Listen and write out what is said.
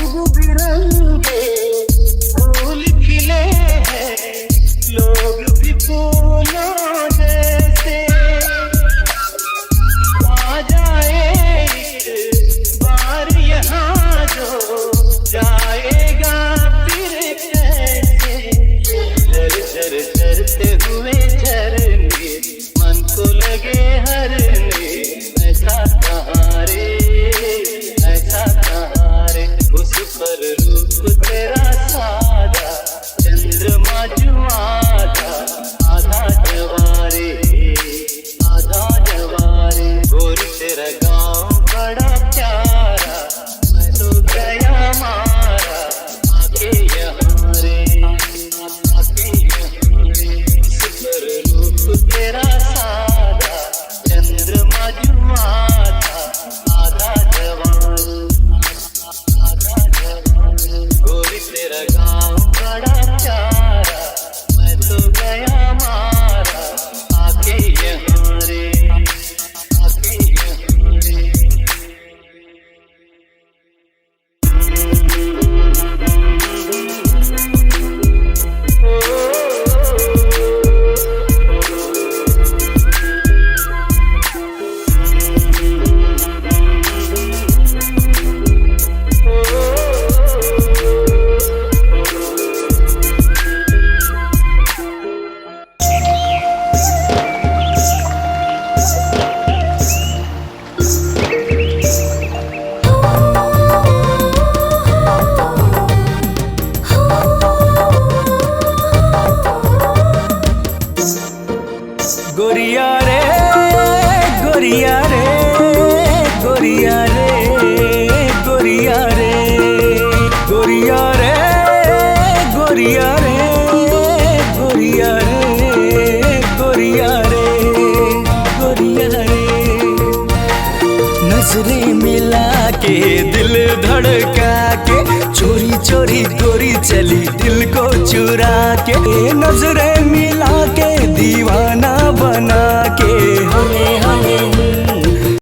रंग बिरंगे फूल खिले हैं, लोग भी फूलों जैसे। आ जाए एक बार यहाँ जो जाएगा फिर कैसे। झर झर झरते हुए झरने मन को लगे हरने, ऐसा कहाँ रे, ऐसा कहाँ रे। उस पर रूप तेरा सादा, चंद्रमा जो आधा, आधा जवारे, आधा जवारे। गोरी तेरा गाँव बड़ा प्यारा, मैं तो गया मारा आके यहाँ रे, आके यहाँ रे। उस पर रूप तेरा सादा, चंद्रमा जो आधा, आधा जवारे, आधा जवारे। गोरी तेरा गाँव बड़ा प्यारा, मैं तो गया मारा आके यहाँ रे, आके यहाँ रे। गोरिया रे, गोरिया रे, गोरिया रे, गोरिया रे, गोरिया रे, गोरिया रे, गोरिया रे, गोरिया रे, गोरिया रे। नजरें मिला के दिल धड़का के, चोरी चोरी गोरी चली दिल को चुरा के। नजरें मिला के दीवार